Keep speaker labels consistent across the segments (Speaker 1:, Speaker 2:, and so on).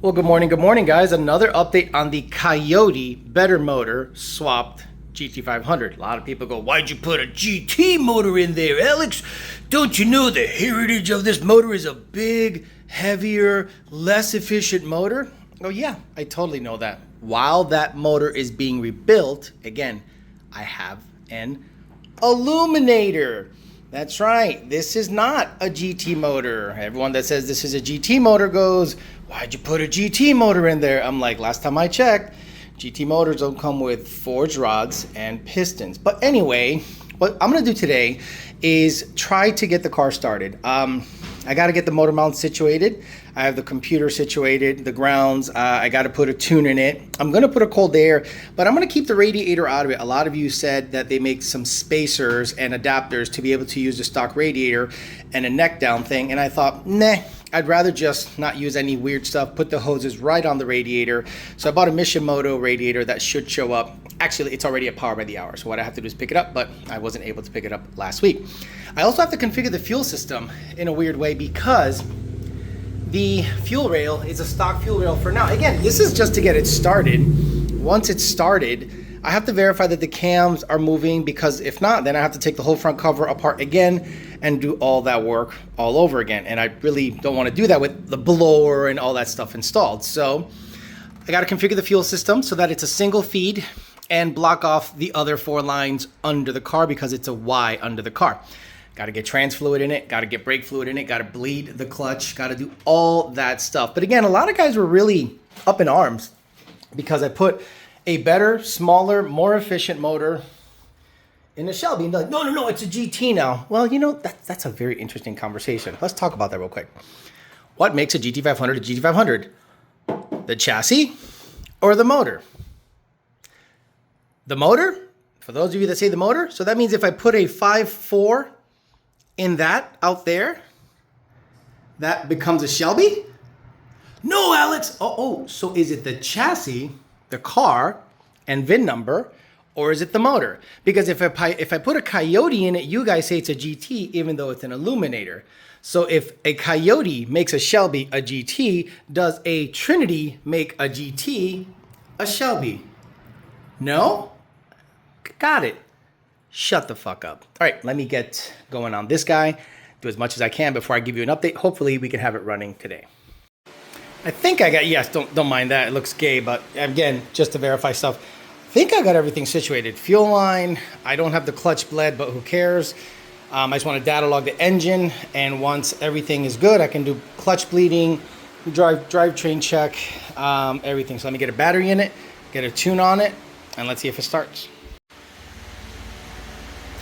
Speaker 1: Well, good morning, guys. Another update on the Coyote better motor swapped GT500. A lot of people go, why'd you put a GT motor in there, Alex? Don't you know the heritage of this motor is a big, heavier, less efficient motor? Oh, yeah, I totally know that. While that motor is being rebuilt, again, I have an illuminator. That's right. This is not a GT motor. Everyone that says this is a GT motor goes, why'd you put a GT motor in there? I'm like, last time I checked, GT motors don't come with forged rods and pistons. But anyway, what I'm going to do today is try to get the car started. I got to get the motor mount situated. I have the computer situated, the grounds. I got to put a tune in it. I'm going to put a cold air, but I'm going to keep the radiator out of it. A lot of you said that they make some spacers and adapters to be able to use the stock radiator and a neck down thing. And I thought, nah, I'd rather just not use any weird stuff, put the hoses right on the radiator. So I bought a Mishimoto radiator that should show up. Actually, it's already at power by the hour. So what I have to do is pick it up, but I wasn't able to pick it up last week. I also have to configure the fuel system in a weird way because the fuel rail is a stock fuel rail for now. Again, this is just to get it started. Once it's started, I have to verify that the cams are moving, because if not, then I have to take the whole front cover apart again and do all that work all over again. And I really don't want to do that with the blower and all that stuff installed. So I got to configure the fuel system so that it's a single feed and block off the other 4 lines under the car, because it's a Y under the car. Got to get trans fluid in it, got to get brake fluid in it, got to bleed the clutch, got to do all that stuff. But again, a lot of guys were really up in arms because I put a better, smaller, more efficient motor in a Shelby. And they're like, no, it's a GT now. Well, you know, that's a very interesting conversation. Let's talk about that real quick. What makes a GT500 a GT500? The chassis or the motor? The motor, for those of you that say the motor, so that means if I put a 5.4 in that out there, that becomes a Shelby? No, Alex. Oh, so is it the chassis, the car, and VIN number, or is it the motor? Because if I put a Coyote in it, you guys say it's a GT, even though it's an illuminator. So if a Coyote makes a Shelby a GT, does a Trinity make a GT a Shelby? No? Got it. Shut the fuck up. All right, let me get going on this guy. Do as much as I can before I give you an update. Hopefully we can have it running today. I think I got, yes, don't mind that. It looks gay, but again, just to verify stuff. I think I got everything situated. Fuel line, I don't have the clutch bled, but who cares? I just want to data log the engine, and once everything is good, I can do clutch bleeding, drivetrain check, everything. So let me get a battery in it, get a tune on it, and let's see if it starts.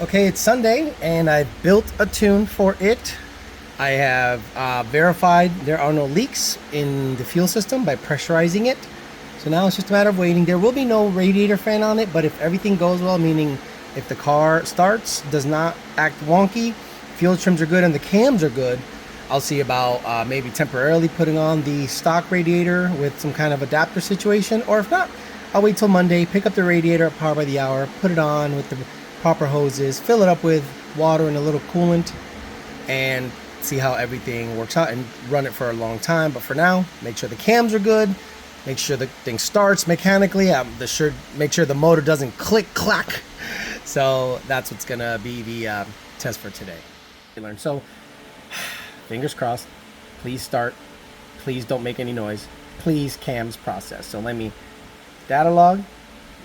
Speaker 1: Okay, it's Sunday, and I built a tune for it. I have verified there are no leaks in the fuel system by pressurizing it. So now it's just a matter of waiting. There will be no radiator fan on it, but if everything goes well, meaning if the car starts, does not act wonky, fuel trims are good, and the cams are good, I'll see about maybe temporarily putting on the stock radiator with some kind of adapter situation. Or if not, I'll wait till Monday, pick up the radiator at power by the hour, put it on with the proper hoses, fill it up with water and a little coolant, and see how everything works out and run it for a long time. But for now, make sure the cams are good, make sure the thing starts mechanically, make sure the motor doesn't click clack. So that's what's gonna be the test for today. So fingers crossed, please start, please don't make any noise, please cams process. So let me data log,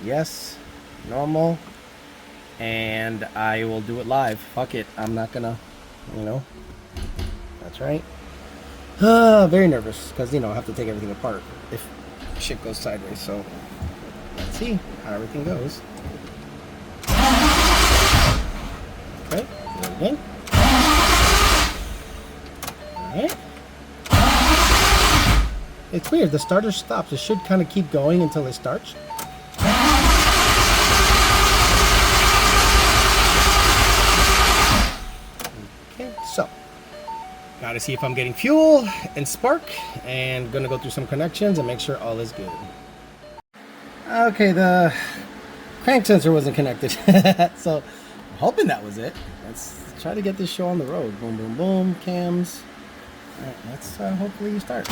Speaker 1: yes, normal, and I will do it live. Fuck it, I'm not gonna, that's right. Very nervous, because, I have to take everything apart if shit goes sideways. So let's see how everything goes. Okay, there we go. Alright. It's weird, the starter stops. It should kind of keep going until it starts. So, gotta see if I'm getting fuel and spark, and gonna go through some connections and make sure all is good. Okay, the crank sensor wasn't connected, so I'm hoping that was it. Let's try to get this show on the road. Boom, boom, boom, cams. All right, let's hopefully you start.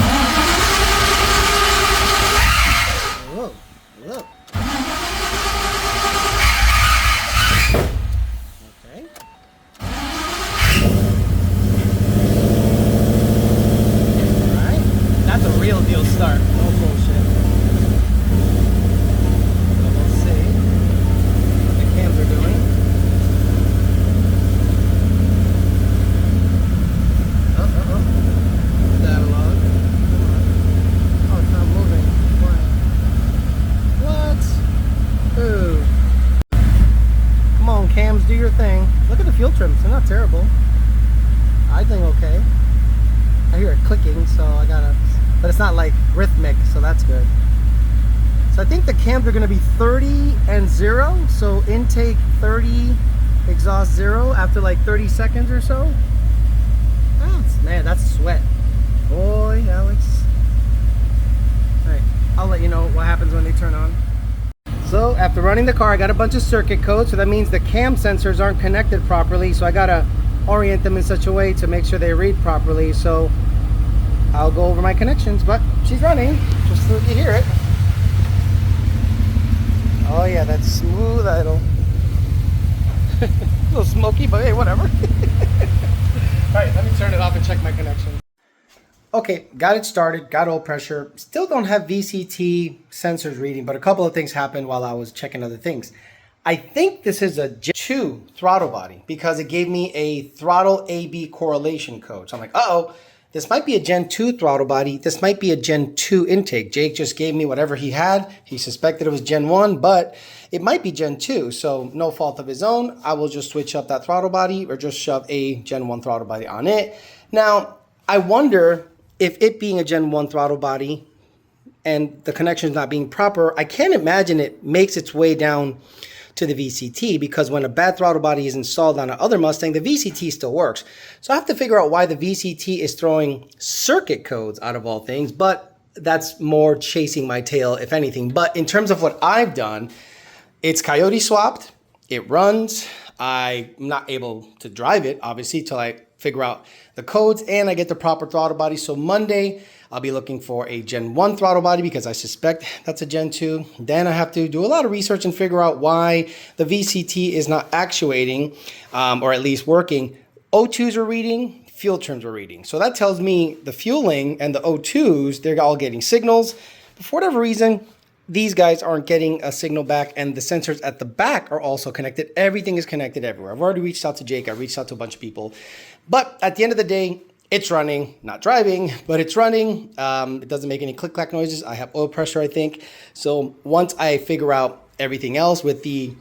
Speaker 1: Whoa, whoa. Okay. All right, that's a real deal start. No bullshit. So we'll see what the cams are doing. Dialogue. Oh, it's not moving. Why? What? Ooh. Come on, cams, do your thing. Look at the fuel trims. They're not terrible. I think okay. I hear it clicking, so I gotta... But it's not like rhythmic, so that's good. So I think the cams are gonna be 30 and 0. So intake 30, exhaust 0 after like 30 seconds or so. Man, that's sweat. Boy, Alex. Alright, I'll let you know what happens when they turn on. So after running the car, I got a bunch of circuit codes, so that means the cam sensors aren't connected properly, so I gotta orient them in such a way to make sure they read properly. So I'll go over my connections, but she's running, just so you hear it. Oh yeah, that's smooth idle. A little smoky, but hey, whatever. Alright, let me turn it off and check my connection. Okay, got it started, got oil pressure. Still don't have VCT sensors reading, but a couple of things happened while I was checking other things. I think this is a Gen 2 throttle body because it gave me a throttle AB correlation code. So I'm like, uh-oh, this might be a Gen 2 throttle body. This might be a Gen 2 intake. Jake just gave me whatever he had. He suspected it was Gen 1, but it might be Gen 2. So no fault of his own. I will just switch up that throttle body or just shove a Gen 1 throttle body on it. Now, I wonder if it being a Gen 1 throttle body and the connections not being proper, I can't imagine it makes its way down to the VCT, because when a bad throttle body is installed on another Mustang, the VCT still works. So I have to figure out why the VCT is throwing circuit codes out of all things, but that's more chasing my tail, if anything. But in terms of what I've done, it's Coyote swapped, it runs. I'm not able to drive it, obviously, till I figure out the codes and I get the proper throttle body. So Monday, I'll be looking for a Gen 1 throttle body because I suspect that's a Gen 2. Then I have to do a lot of research and figure out why the VCT is not actuating, or at least working. O2s are reading, fuel trims are reading. So that tells me the fueling and the O2s, they're all getting signals. But for whatever reason, these guys aren't getting a signal back, and the sensors at the back are also connected. Everything is connected everywhere. I've already reached out to Jake. I reached out to a bunch of people. But at the end of the day, it's running, not driving, but it's running. It doesn't make any click-clack noises. I have oil pressure, I think. So once I figure out everything else with the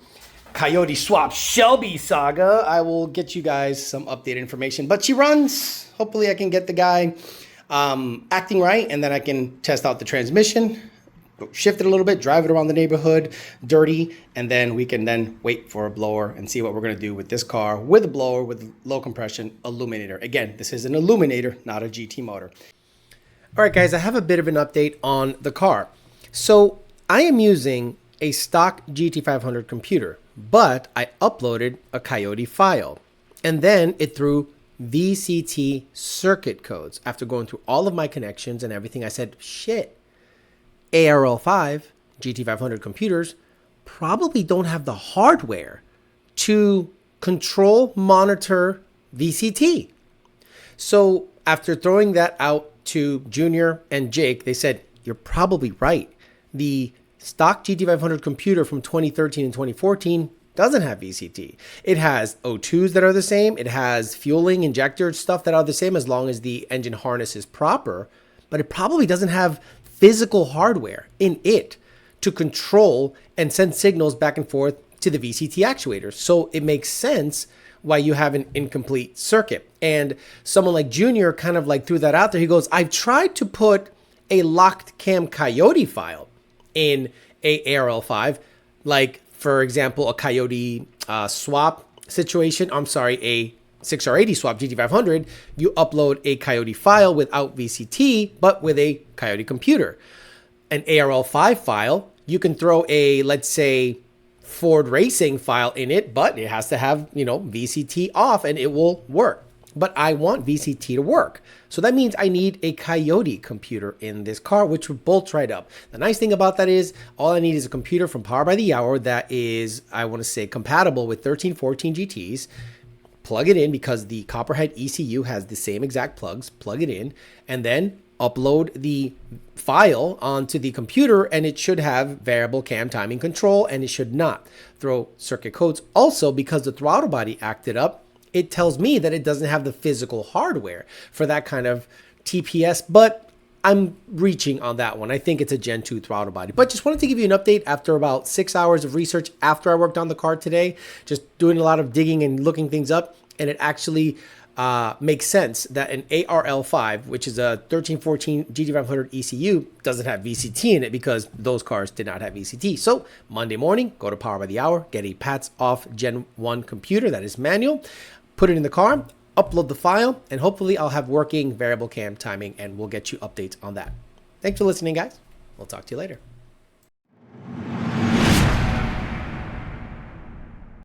Speaker 1: Coyote swap Shelby saga, I will get you guys some updated information. But she runs. Hopefully I can get the guy acting right, and then I can test out the transmission, shift it a little bit, drive it around the neighborhood dirty, and then we can then wait for a blower and see what we're going to do with this car with a blower with low compression illuminator. Again, this is an illuminator, not a GT motor. All right, guys, I have a bit of an update on the car. So I am using a stock GT500 computer, but I uploaded a Coyote file, and then it threw VCT circuit codes. After going through all of my connections and everything, I said, shit, ARL5 GT500 computers probably don't have the hardware to control, monitor VCT. So after throwing that out to Junior and Jake, they said, you're probably right. The stock GT500 computer from 2013 and 2014 doesn't have VCT. It has O2s that are the same. It has fueling, injector stuff that are the same as long as the engine harness is proper, but it probably doesn't have physical hardware in it to control and send signals back and forth to the VCT actuators. So it makes sense why you have an incomplete circuit. And someone like Junior kind of like threw that out there. He goes, I've tried to put a locked cam Coyote file in a ARL5, like for example, a Coyote swap situation. I'm sorry, a 6R80 swap GT500, you upload a Coyote file without VCT, but with a Coyote computer. An ARL5 file, you can throw a, let's say, Ford Racing file in it, but it has to have, VCT off and it will work.
Speaker 2: but I want VCT to work. So that means I need a Coyote computer in this car, which bolts right up. The nice thing about that is all I need is a computer from Power by the Hour that is, I want to say, compatible with 1314 GTs. Plug it in because the Copperhead ECU has the same exact plugs. Plug it in and then upload the file onto the computer, and it should have variable cam timing control, and it should not throw circuit codes. Also, because the throttle body acted up, it tells me that it doesn't have the physical hardware for that kind of TPS, but I'm reaching on that one. I think it's a Gen 2 throttle body. But just wanted to give you an update after about 6 hours of research after I worked on the car today, just doing a lot of digging and looking things up, and it actually makes sense that an ARL5, which is a 1314 GT500 ECU, doesn't have VCT in it because those cars did not have VCT. So Monday morning, go to Power by the Hour, get a PATS off Gen 1 computer that is manual, put it in the car, upload the file, and hopefully I'll have working variable cam timing, and we'll get you updates on that. Thanks for listening, guys. We'll talk to you later.